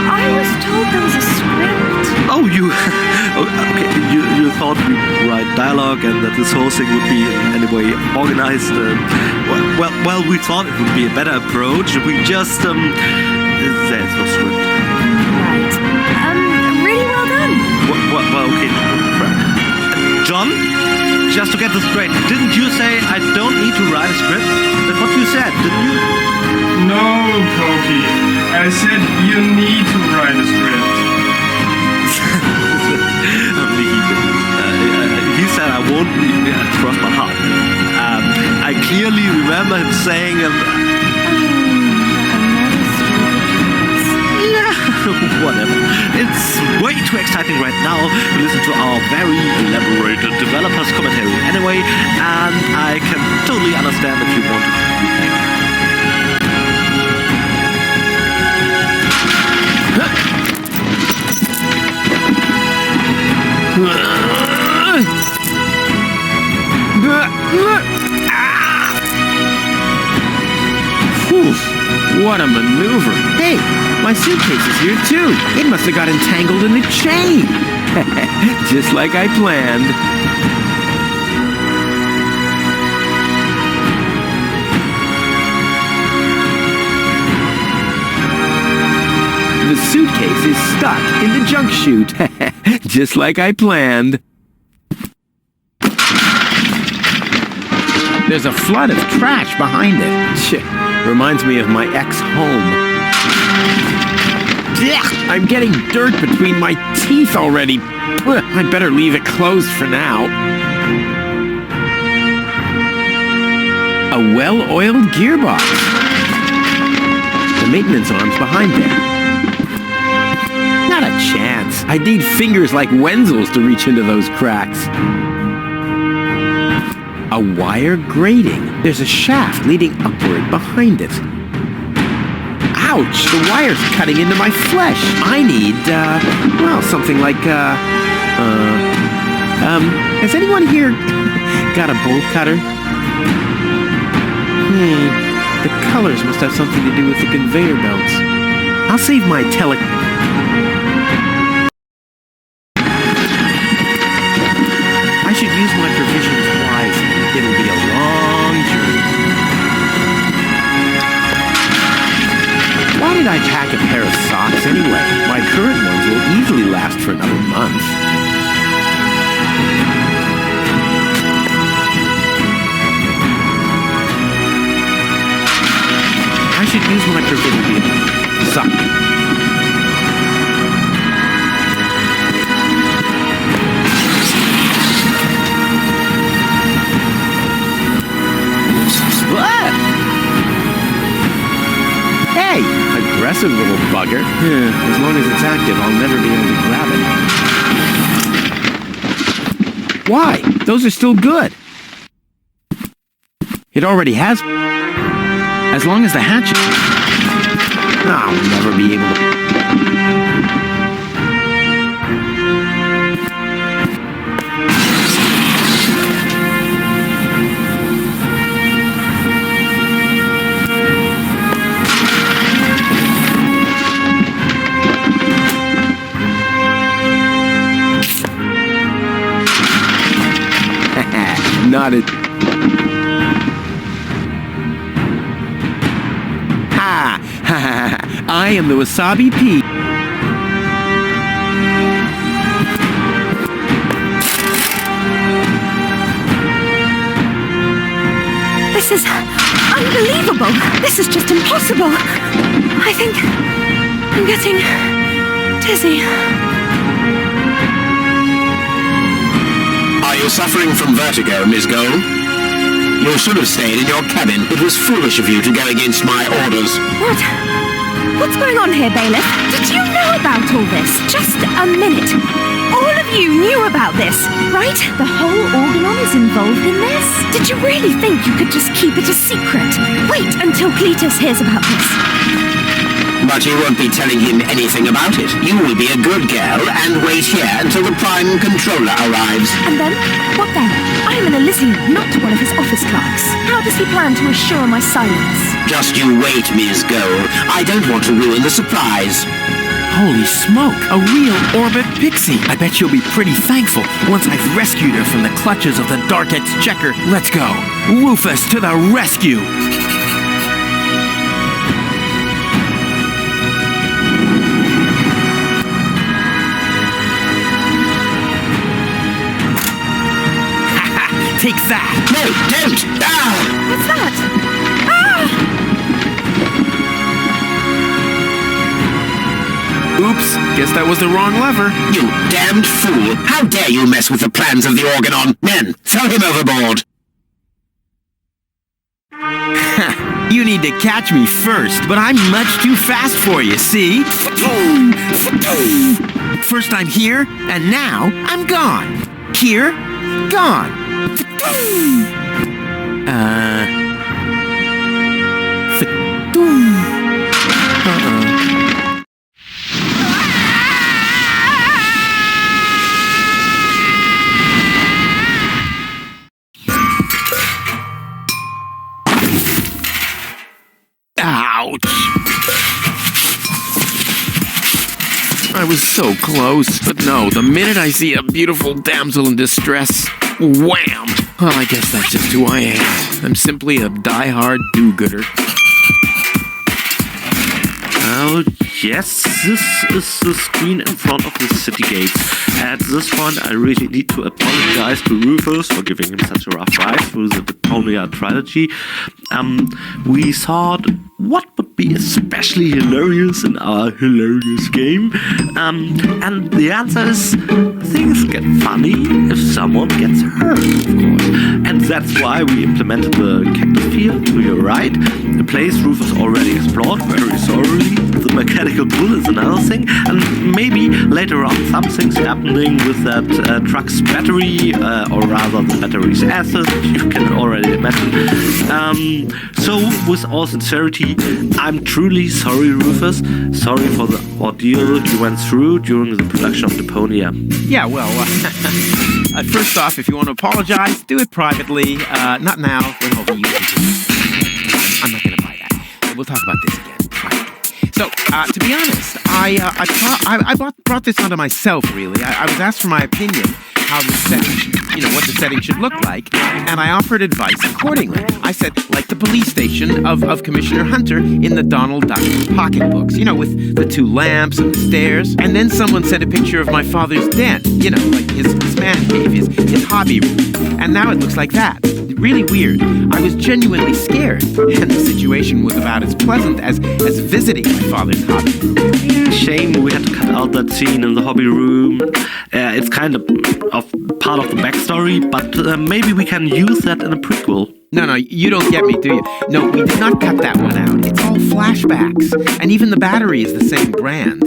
I was told there was a script. Oh, you... okay, you thought we'd write dialogue and that this whole thing would be in any way organized. Well, we thought it would be a better approach if we just... there's no script. Right. Really well done. Well, okay. John, just to get this straight, didn't you say I don't need to write a script? That's what you said, didn't you? No, Pokey. I said you need to write a script. Only he didn't. He said I won't be... cross my heart. I clearly remember him saying... Another stupid choice. What? whatever. It's way too exciting right now to listen to our very elaborated developers commentary anyway, and I can totally understand if you want to continue playing. What a maneuver. Hey, my suitcase is here too. It must have got entangled in the chain. Just like I planned. The suitcase is stuck in the junk chute. Just like I planned. There's a flood of trash behind it. Reminds me of my ex-home. I'm getting dirt between my teeth already. I better leave it closed for now. A well-oiled gearbox. The maintenance arm's behind there. Not a chance. I'd need fingers like Wenzel's to reach into those cracks. A wire grating. There's a shaft leading upward behind it. Ouch! The wire's cutting into my flesh. I need, well, something like, has anyone here got a bolt cutter? The colors must have something to do with the conveyor belts. I'll save my I should use my provisions wisely. It'll be a long journey. Why did I pack a pair of socks anyway? My current ones will easily last for another month. I should use my provisions. Sock. Hey! Aggressive little bugger. As long as it's active, I'll never be able to grab it. Why? Those are still good. It already has. As long as the hatchet... I'll never be able to... Not it. Ha! Ha ha! I am the Wasabi Pea. This is unbelievable. This is just impossible. I think I'm getting dizzy. Are you suffering from vertigo, Miss Gold? You should have stayed in your cabin. It was foolish of you to go against my orders. What? What's going on here, Bailiff? Did you know about all this? Just a minute. All of you knew about this, right? The whole Organon is involved in this? Did you really think you could just keep it a secret? Wait until Cletus hears about this. But you won't be telling him anything about it. You will be a good girl and wait here until the Prime Controller arrives. And then? What then? I'm an Elysian, not one of his office clerks. How does he plan to assure my silence? Just you wait, Ms. Gold. I don't want to ruin the surprise. Holy smoke! A real orbit pixie! I bet you'll be pretty thankful once I've rescued her from the clutches of the Dark Exchequer. Let's go! Rufus to the rescue! Take that! No, don't! Ah! What's that? Ah! Oops, guess that was the wrong lever. You damned fool! How dare you mess with the plans of the Organon? Men, throw him overboard! You need to catch me first, but I'm much too fast for you, see? First I'm here, and now I'm gone. Here, gone. Ouch! I was so close. But no, the minute I see a beautiful damsel in distress, wham! Well, I guess that's just who I am. I'm simply a die-hard do-gooder. Oh, yes, this is the screen in front of the city gates. At this point, I really need to apologize to Rufus for giving him such a rough ride through the Deponia trilogy. We thought what would be especially hilarious in our hilarious game, and the answer is things get funny if someone gets hurt, of course. And that's why we implemented the cactus field to your right, a place Rufus already explored very thoroughly. The mechanical bull is another thing, and maybe later on something's happening with that truck's battery, or rather the battery's acid, you can already imagine. So with all sincerity, I'm truly sorry, Rufus. Sorry for the ordeal you went through during the production of Deponia. Yeah, well, first off, if you want to apologize, do it privately. Not now, when overusing. I'm not going to buy that. We'll talk about this again privately. So, to be honest, I brought this onto myself, really. I was asked for my opinion, how the setting, what the setting should look like, and I offered advice accordingly. I said, like the police station of Commissioner Hunter in the Donald Duck pocketbooks, with the two lamps and the stairs. And then someone sent a picture of my father's den, like his man cave, his hobby room. And now it looks like that. Really weird. I was genuinely scared, and the situation was about as pleasant as visiting my father's hobby room. Yeah, shame we had to cut out that scene in the hobby room. It's kind of part of the backstory, but maybe we can use that in a prequel. No, you don't get me, do you? No, we did not cut that one out. It's all flashbacks, and even the battery is the same brand.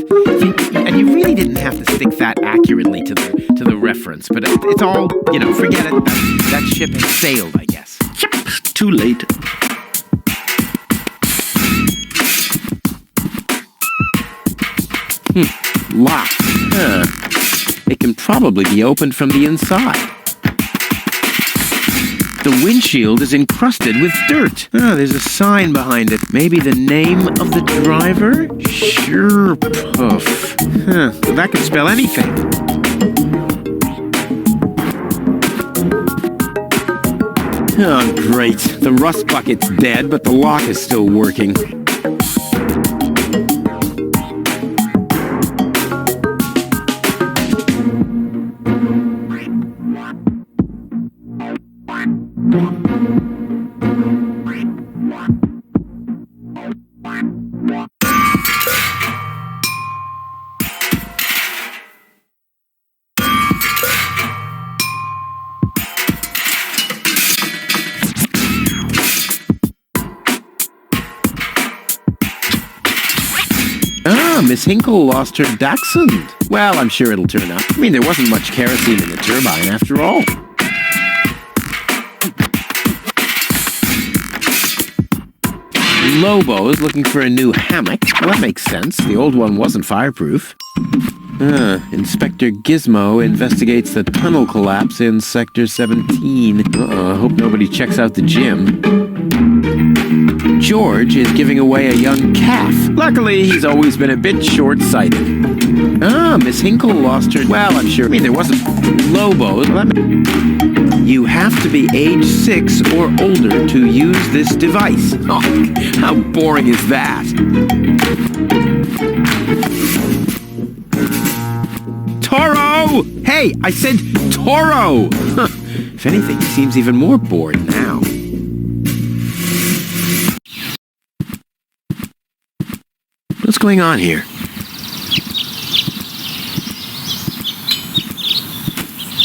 And you really didn't have to stick that accurately to the reference, but it's all, forget it. That ship has sailed, I guess. Yep, too late. Locked. It can probably be opened from the inside. The windshield is encrusted with dirt. There's a sign behind it. Maybe the name of the driver? Sure, Puff. That could spell anything. Oh, great. The rust bucket's dead, but the lock is still working. Miss Hinkle lost her dachshund. Well, I'm sure it'll turn up. There wasn't much kerosene in the turbine after all. Lobo's looking for a new hammock. Well, that makes sense. The old one wasn't fireproof. Inspector Gizmo investigates the tunnel collapse in Sector 17. I hope nobody checks out the gym. George is giving away a young calf. Luckily, he's always been a bit short-sighted. Miss Hinkle lost her... Well, I'm sure... there wasn't... Lobo... You have to be age 6 or older to use this device. Oh, how boring is that? Toro! Hey, I said Toro! If anything, he seems even more bored now. What's going on here?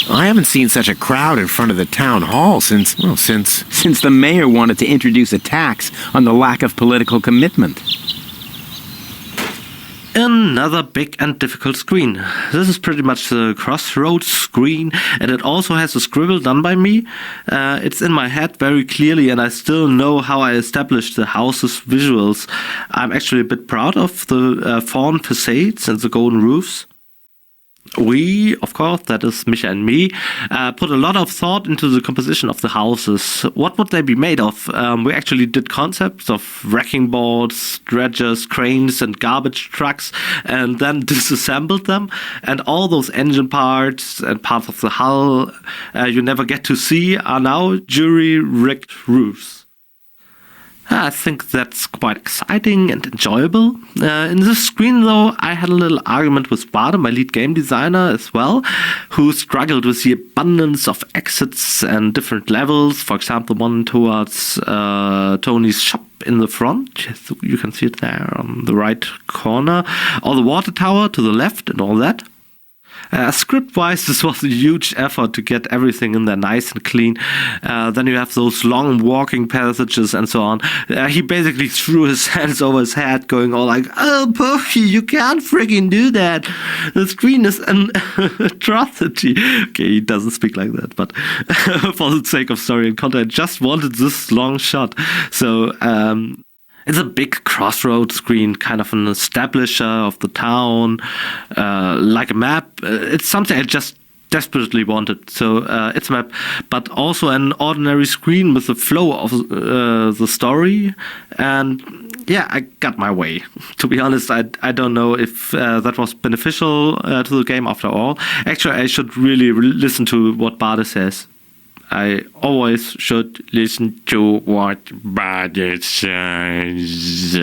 I haven't seen such a crowd in front of the town hall since since the mayor wanted to introduce a tax on the lack of political commitment. Another big and difficult screen. This is pretty much the crossroads screen, and it also has a scribble done by me. It's in my head very clearly, and I still know how I established the house's visuals. I'm actually a bit proud of the fawn facades and the golden roofs. We, of course, that is Misha and me, put a lot of thought into the composition of the houses. What would they be made of? We actually did concepts of wrecking balls, dredgers, cranes, and garbage trucks, and then disassembled them. And all those engine parts and parts of the hull you never get to see are now jury-rigged roofs. I think that's quite exciting and enjoyable. In this screen, though, I had a little argument with Bade, my lead game designer, as well, who struggled with the abundance of exits and different levels. For example, one towards Tony's shop in the front. You can see it there on the right corner. Or the water tower to the left and all that. Script-wise, this was a huge effort to get everything in there nice and clean. Then you have those long walking passages and so on. He basically threw his hands over his head, going all like, "Oh, Pokey, you can't freaking do that. The screen is an atrocity." Okay, he doesn't speak like that, but for the sake of story and content, I just wanted this long shot. So, it's a big crossroad screen, kind of an establisher of the town, like a map. It's something I just desperately wanted. So it's a map, but also an ordinary screen with the flow of the story. And yeah, I got my way. To be honest, I don't know if that was beneficial to the game after all. Actually, I should really listen to what Bade says. I always should listen to what Bade says.